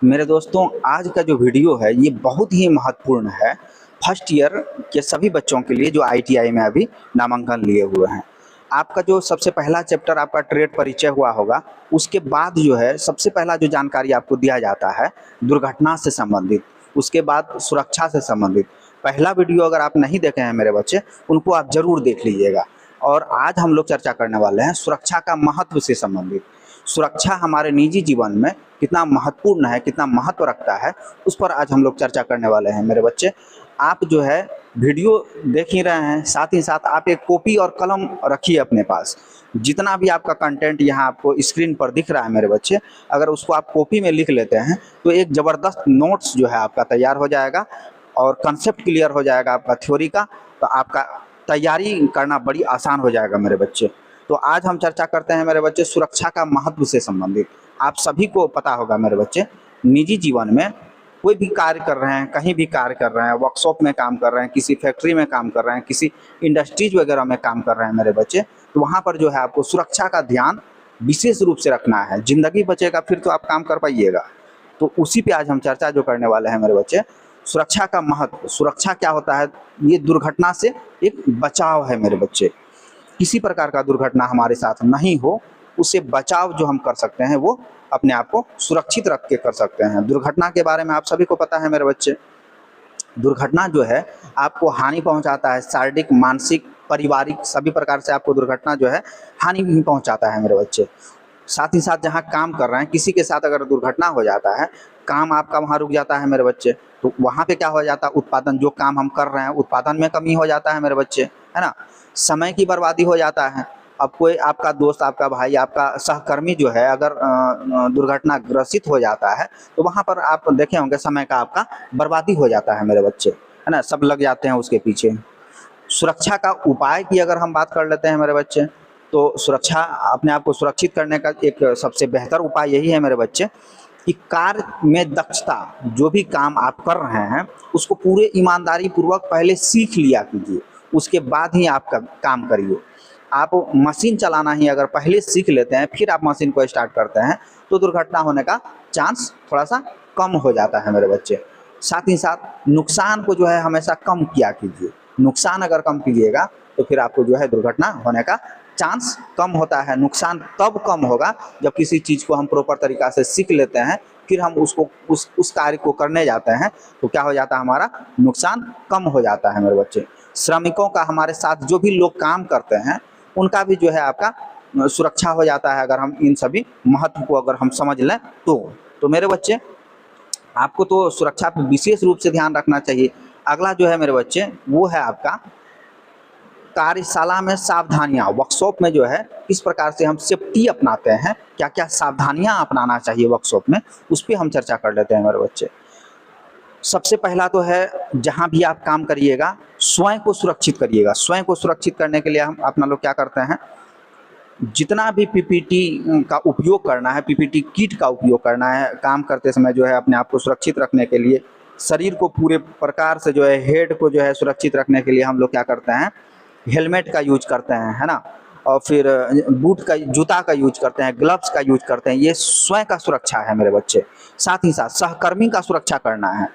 मेरे दोस्तों, आज का जो वीडियो है ये बहुत ही महत्वपूर्ण है। फर्स्ट ईयर के सभी बच्चों के लिए जो आईटीआई में अभी नामांकन लिए हुए हैं। आपका जो सबसे पहला चैप्टर आपका ट्रेड परिचय हुआ होगा, उसके बाद जो है सबसे पहला जो जानकारी आपको दिया जाता है दुर्घटना से संबंधित, उसके बाद सुरक्षा से संबंधित। पहला वीडियो अगर आप नहीं देखे हैं मेरे बच्चे, उनको आप जरूर देख लीजिएगा। और आज हम लोग चर्चा करने वाले हैं सुरक्षा का महत्व से संबंधित। सुरक्षा हमारे निजी जीवन में कितना महत्वपूर्ण है, कितना महत्व रखता है, उस पर आज हम लोग चर्चा करने वाले हैं मेरे बच्चे। आप जो है वीडियो देख ही रहे हैं, साथ ही साथ आप एक कॉपी और कलम रखिए अपने पास। जितना भी आपका कंटेंट यहाँ आपको स्क्रीन पर दिख रहा है मेरे बच्चे, अगर उसको आप कॉपी में लिख लेते हैं तो एक ज़बरदस्त नोट्स जो है आपका तैयार हो जाएगा और कंसेप्ट क्लियर हो जाएगा आपका थ्योरी का। तो आपका तैयारी करना बड़ी आसान हो जाएगा मेरे बच्चे। तो आज हम चर्चा करते हैं मेरे बच्चे सुरक्षा का महत्व से संबंधित। आप सभी को पता होगा मेरे बच्चे, निजी जीवन में कोई भी कार्य कर रहे हैं, कहीं भी कार्य कर रहे हैं, वर्कशॉप में काम कर रहे हैं, किसी फैक्ट्री में काम कर रहे हैं, किसी इंडस्ट्रीज वगैरह में काम कर रहे हैं मेरे बच्चे, तो वहाँ पर जो है आपको सुरक्षा का ध्यान विशेष रूप से रखना है। जिंदगी बचेगा फिर तो आप काम कर पाइएगा। तो उसी पे आज हम चर्चा जो करने वाले हैं मेरे बच्चे, सुरक्षा का महत्व। सुरक्षा क्या होता है? ये दुर्घटना से एक बचाव है मेरे बच्चे। किसी प्रकार का दुर्घटना हमारे साथ नहीं हो, उससे बचाव जो हम कर सकते हैं वो अपने आप को सुरक्षित रख के कर सकते हैं। दुर्घटना के बारे में आप सभी को पता है मेरे बच्चे, दुर्घटना जो है आपको हानि पहुंचाता है, शारीरिक, मानसिक, पारिवारिक सभी प्रकार से आपको दुर्घटना जो है हानि भी पहुंचाता है मेरे बच्चे। साथ ही साथ जहाँ काम कर रहे हैं, किसी के साथ अगर दुर्घटना हो जाता है, काम आपका वहाँ रुक जाता है मेरे बच्चे। तो वहाँ पे क्या हो जाता है, उत्पादन, जो काम हम कर रहे हैं उत्पादन में कमी हो जाता है मेरे बच्चे, है ना। समय की बर्बादी हो जाता है। अब कोई आपका दोस्त, आपका भाई, आपका सहकर्मी जो है अगर दुर्घटना ग्रसित हो जाता है, तो वहाँ पर आप देखे होंगे समय का आपका बर्बादी हो जाता है मेरे बच्चे, है ना। सब लग जाते हैं उसके पीछे। सुरक्षा का उपाय की अगर हम बात कर लेते हैं मेरे बच्चे, तो सुरक्षा, अपने आप को सुरक्षित करने का एक सबसे बेहतर उपाय यही है मेरे बच्चे कि कार्य में दक्षता, जो भी काम आप कर रहे हैं उसको पूरे ईमानदारी पूर्वक पहले सीख लिया कीजिए, उसके बाद ही आप काम करिए। आप मशीन चलाना ही अगर पहले सीख लेते हैं फिर आप मशीन को स्टार्ट करते हैं तो दुर्घटना होने का चांस थोड़ा सा कम हो जाता है मेरे बच्चे। साथ ही साथ नुकसान को जो है हमेशा कम किया कीजिए। नुकसान अगर कम कीजिएगा तो फिर आपको जो है दुर्घटना होने का चांस कम होता है। नुकसान तब कम होगा जब किसी चीज़ को हम प्रॉपर तरीक़ा से सीख लेते हैं, फिर हम उसको उस कार्य को करने जाते हैं तो क्या हो जाता है, हमारा नुकसान कम हो जाता है मेरे बच्चे। श्रमिकों का, हमारे साथ जो भी लोग काम करते हैं उनका भी जो है आपका सुरक्षा हो जाता है, अगर हम इन सभी महत्व को अगर हम समझ लें तो मेरे बच्चे आपको तो सुरक्षा पर विशेष रूप से ध्यान रखना चाहिए। अगला जो है मेरे बच्चे वो है आपका कार्यशाला में सावधानियां। वर्कशॉप में जो है किस प्रकार से हम सेफ्टी अपनाते हैं, क्या क्या सावधानियां अपनाना चाहिए वर्कशॉप में, उस पर हम चर्चा कर लेते हैं मेरे बच्चे। सबसे पहला तो है, जहां भी आप काम करिएगा स्वयं को सुरक्षित करिएगा। स्वयं को सुरक्षित करने के लिए हम अपना लोग क्या करते हैं, जितना भी पीपीटी का उपयोग करना है, पीपीटी किट का उपयोग करना है, काम करते समय जो है अपने आप को सुरक्षित रखने के लिए, शरीर को पूरे प्रकार से जो है, हेड को जो है सुरक्षित रखने के लिए हम लोग क्या करते हैं, हेलमेट का यूज करते हैं, है ना। और फिर बूट का, जूता का यूज करते हैं, ग्लव्स का यूज करते हैं। ये स्वयं का सुरक्षा है मेरे बच्चे। साथ ही साथ सहकर्मी का सुरक्षा करना है।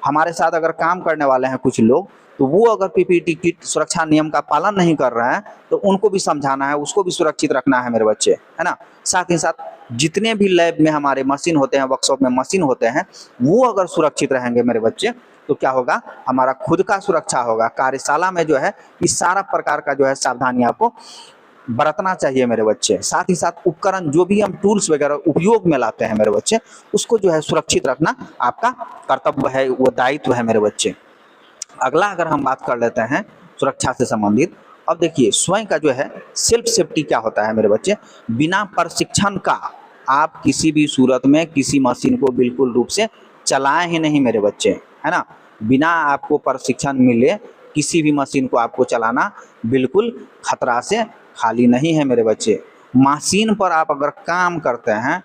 हमारे साथ अगर काम करने वाले हैं कुछ लोग, तो वो अगर पीपीटी किट सुरक्षा नियम का पालन नहीं कर रहे हैं तो उनको भी समझाना है, उसको भी सुरक्षित रखना है मेरे बच्चे, है ना। साथ ही साथ जितने भी लैब में हमारे मशीन होते हैं, वर्कशॉप में मशीन होते हैं, वो अगर सुरक्षित रहेंगे मेरे बच्चे तो क्या होगा, हमारा खुद का सुरक्षा होगा। कार्यशाला में जो है इस सारा प्रकार का जो है सावधानी आपको बरतना चाहिए मेरे बच्चे। साथ ही साथ उपकरण, जो भी हम टूल्स वगैरह उपयोग में लाते हैं मेरे बच्चे, उसको जो है सुरक्षित रखना आपका कर्तव्य है, वो दायित्व है मेरे बच्चे। अगला अगर हम बात कर लेते हैं सुरक्षा से संबंधित, अब देखिए स्वयं का जो है सेल्फ सेफ्टी क्या होता है मेरे बच्चे। बिना प्रशिक्षण का आप किसी भी सूरत में किसी मशीन को बिल्कुल रूप से चलाएं ही नहीं मेरे बच्चे, है ना। बिना आपको प्रशिक्षण मिले किसी भी मशीन को आपको चलाना बिल्कुल खतरा से खाली नहीं है मेरे बच्चे। मशीन पर आप अगर काम करते हैं,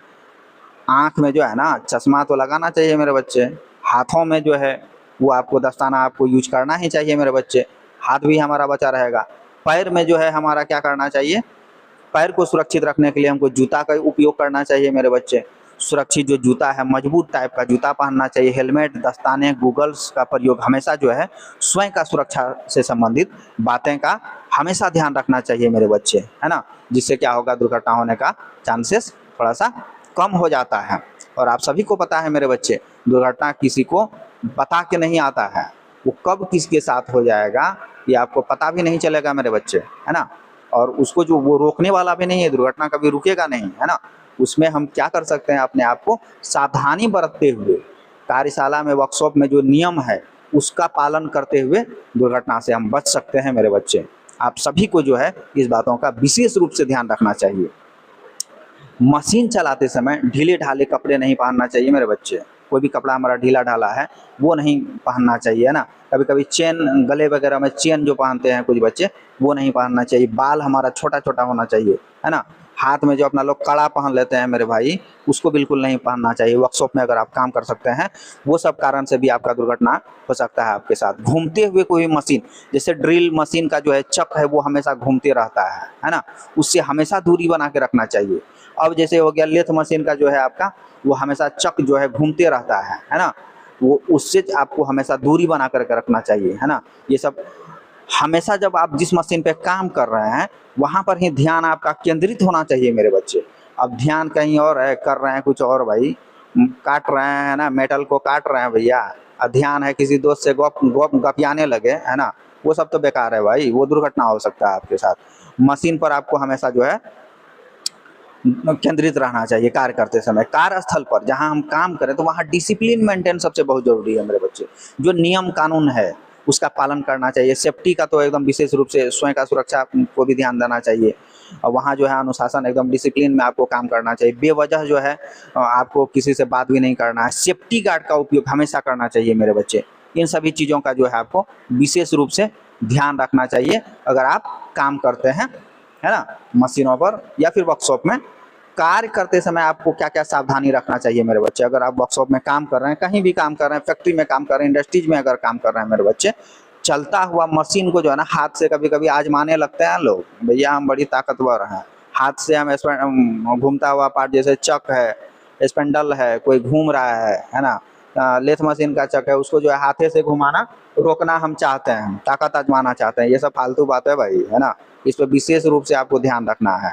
आँख में जो है ना चश्मा तो लगाना चाहिए मेरे बच्चे, हाथों में जो है वो आपको दस्ताना आपको यूज करना ही चाहिए मेरे बच्चे, हाथ भी हमारा बचा रहेगा। पैर में जो है हमारा क्या करना चाहिए, पैर को सुरक्षित रखने के लिए हमको जूता का उपयोग करना चाहिए मेरे बच्चे। सुरक्षित जो जूता है, मजबूत टाइप का जूता पहनना चाहिए, हेलमेट, दस्ताने, गूगल्स का प्रयोग हमेशा जो है स्वयं का सुरक्षा से संबंधित बातें का हमेशा ध्यान रखना चाहिए मेरे बच्चे, है ना। जिससे क्या होगा, दुर्घटना होने का चांसेस थोड़ा सा कम हो जाता है। और आप सभी को पता है मेरे बच्चे, दुर्घटना किसी को बता के नहीं आता है, वो कब किसके साथ हो जाएगा ये आपको पता भी नहीं चलेगा मेरे बच्चे, है ना। और उसको जो वो रोकने वाला भी नहीं है, दुर्घटना कभी रुकेगा नहीं, है ना। उसमें हम क्या कर सकते हैं, अपने आप को सावधानी बरतते हुए, कार्यशाला में, वर्कशॉप में जो नियम है उसका पालन करते हुए दुर्घटना से हम बच सकते हैं मेरे बच्चे। आप सभी को जो है इस बातों का विशेष रूप से ध्यान रखना चाहिए। मशीन चलाते समय ढीले ढाले कपड़े नहीं पहनना चाहिए मेरे बच्चे। कोई भी कपड़ा हमारा ढीला ढाला है वो नहीं पहनना चाहिए, है ना। कभी कभी चेन, गले वगैरह में चेन जो पहनते हैं कुछ बच्चे, वो नहीं पहनना चाहिए। बाल हमारा छोटा छोटा होना चाहिए, है ना। हाथ में जो अपना लोग कड़ा पहन लेते हैं मेरे भाई, उसको बिल्कुल नहीं पहनना चाहिए। वर्कशॉप में अगर आप काम कर सकते हैं, वो सब कारण से भी आपका दुर्घटना हो सकता है आपके साथ। घूमते हुए कोई मशीन, जैसे ड्रिल मशीन का जो है चक है वो हमेशा घूमते रहता है ना, उससे हमेशा दूरी बना के रखना चाहिए। अब जैसे हो गया लेथ मशीन का जो है आपका, वो हमेशा चक जो है घूमते रहता है ना, वो उससे आपको हमेशा दूरी बना करके रखना चाहिए, है ना। ये सब हमेशा जब आप जिस मशीन पे काम कर रहे हैं वहाँ पर ही ध्यान आपका केंद्रित होना चाहिए मेरे बच्चे। अब ध्यान कहीं और है, कर रहे हैं कुछ और भाई, काट रहे हैं ना, मेटल को काट रहे हैं भैया, ध्यान है किसी दोस्त से गपियाने लगे, है ना, वो सब तो बेकार है भाई, वो दुर्घटना हो सकता है आपके साथ। मशीन पर आपको हमेशा जो है केंद्रित रहना चाहिए कार्य करते समय। कार्यस्थल पर जहां हम काम करें तो वहां डिसिप्लिन मेंटेन सबसे बहुत जरूरी है मेरे बच्चे। जो नियम कानून है उसका पालन करना चाहिए। सेफ्टी का तो एकदम विशेष रूप से स्वयं का सुरक्षा को भी ध्यान देना चाहिए। और वहाँ जो है अनुशासन, एकदम डिसिप्लिन में आपको काम करना चाहिए। बेवजह जो है आपको किसी से बात भी नहीं करना है। सेफ्टी गार्ड का उपयोग हमेशा करना चाहिए मेरे बच्चे। इन सभी चीज़ों का जो है आपको विशेष रूप से ध्यान रखना चाहिए अगर आप काम करते हैं, है ना, मशीनों पर या फिर वर्कशॉप में। कार्य करते समय आपको क्या क्या सावधानी रखना चाहिए मेरे बच्चे। अगर आप वर्कशॉप में काम कर रहे हैं, कहीं भी काम कर रहे हैं, फैक्ट्री में काम कर रहे हैं, इंडस्ट्रीज में अगर काम कर रहे हैं मेरे बच्चे, चलता हुआ मशीन को जो है ना हाथ से कभी कभी आजमाने लगते हैं लोग, भैया हम बड़ी ताकतवर हैं, हाथ से हम घूमता हुआ पार्ट जैसे चक है, स्पेंडल है, कोई घूम रहा है ना, लेथ मशीन का चक है, उसको जो है हाथे से घुमाना रोकना हम चाहते हैं, ताकत आजमाना चाहते हैं, ये सब फालतू बात है भाई, है ना। इस पर विशेष रूप से आपको ध्यान रखना है।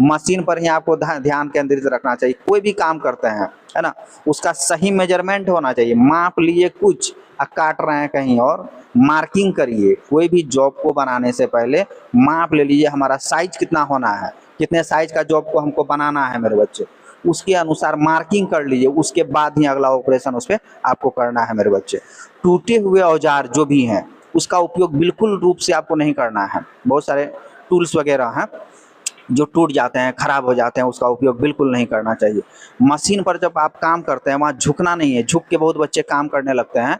मशीन पर ही आपको ध्यान केंद्रित रखना चाहिए। कोई भी काम करते हैं, है ना, उसका सही मेजरमेंट होना चाहिए। माप लिए कुछ काट रहे हैं कहीं और, मार्किंग करिए। कोई भी जॉब को बनाने से पहले माप ले लीजिए, हमारा साइज कितना होना है, कितने साइज का जॉब को हमको बनाना है मेरे बच्चे, उसके अनुसार मार्किंग कर लीजिए। उसके बाद ही अगला ऑपरेशन उस पर आपको करना है मेरे बच्चे। टूटे हुए औजार जो भी हैं उसका उपयोग बिल्कुल रूप से आपको नहीं करना है। बहुत सारे टूल्स वगैरह हैं जो टूट जाते हैं, खराब हो जाते हैं, उसका उपयोग बिल्कुल नहीं करना चाहिए। मशीन पर जब आप काम करते हैं वहाँ झुकना नहीं है। झुक के बहुत बच्चे काम करने लगते हैं,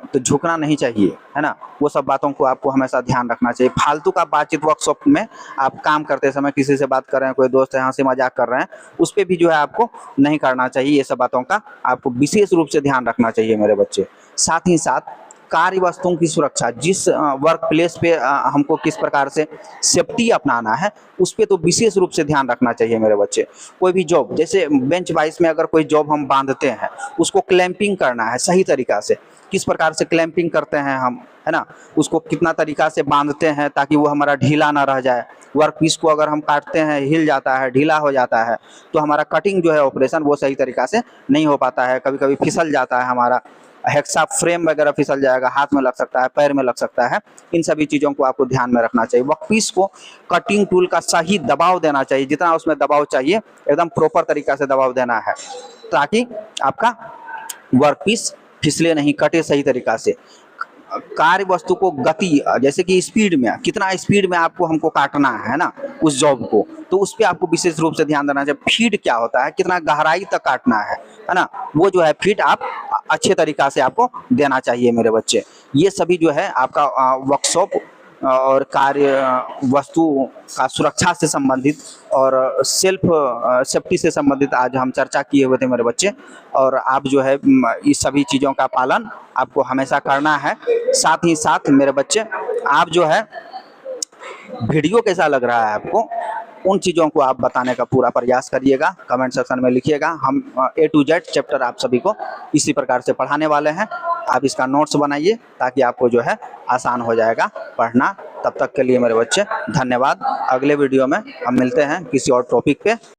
तो झुकना नहीं चाहिए, है ना। वो सब बातों को आपको हमेशा ध्यान रखना चाहिए। फालतू का बातचीत वर्कशॉप में आप काम करते समय किसी से बात कर रहे हैं, कोई दोस्त है हंसी मजाक कर रहे हैं, उस पर भी जो है आपको नहीं करना चाहिए। ये सब बातों का आपको विशेष रूप से ध्यान रखना चाहिए मेरे बच्चे। साथ ही साथ कार्य वस्तुओं की सुरक्षा, जिस वर्क प्लेस पे हमको किस प्रकार से सेफ्टी अपनाना है उस पर तो विशेष रूप से ध्यान रखना चाहिए मेरे बच्चे। कोई भी जॉब, जैसे बेंच वाइस में अगर कोई जॉब हम बांधते हैं, उसको क्लैंपिंग करना है सही तरीका से। किस प्रकार से क्लैंपिंग करते हैं हम, है ना, उसको कितना तरीका से बांधते हैं ताकि वो हमारा ढीला ना रह जाए। वर्क पीस को अगर हम काटते हैं, हिल जाता है, ढीला हो जाता है, तो हमारा कटिंग जो है ऑपरेशन वो सही तरीका से नहीं हो पाता है। कभी कभी फिसल जाता है, हमारा हेक्सा फ्रेम वगैरह फिसल जाएगा, हाथ में लग सकता है, पैर में लग सकता है। इन सभी चीज़ों को आपको ध्यान में रखना चाहिए। वर्कपीस को कटिंग टूल का सही दबाव देना चाहिए, जितना उसमें दबाव चाहिए एकदम प्रॉपर तरीका से दबाव देना है, ताकि आपका वर्कपीस फिसले नहीं, कटे सही तरीका से। कार्य वस्तु को गति, जैसे कि स्पीड में, कितना स्पीड में आपको हमको काटना है ना उस जॉब को, तो उस पर आपको विशेष रूप से ध्यान देना चाहिए। फीड क्या होता है, कितना गहराई तक काटना है ना, वो जो है फीड आप अच्छे तरीका से आपको देना चाहिए मेरे बच्चे। ये सभी जो है आपका वर्कशॉप और कार्य वस्तु का सुरक्षा से संबंधित और सेल्फ सेफ्टी से संबंधित आज हम चर्चा किए हुए थे मेरे बच्चे। और आप जो है इस सभी चीज़ों का पालन आपको हमेशा करना है। साथ ही साथ मेरे बच्चे, आप जो है वीडियो कैसा लग रहा है आपको, उन चीज़ों को आप बताने का पूरा प्रयास करिएगा, कमेंट सेक्शन में लिखिएगा। हम A to Z चैप्टर आप सभी को इसी प्रकार से पढ़ाने वाले हैं। आप इसका नोट्स बनाइए ताकि आपको जो है आसान हो जाएगा पढ़ना। तब तक के लिए मेरे बच्चे धन्यवाद। अगले वीडियो में हम मिलते हैं किसी और टॉपिक पे।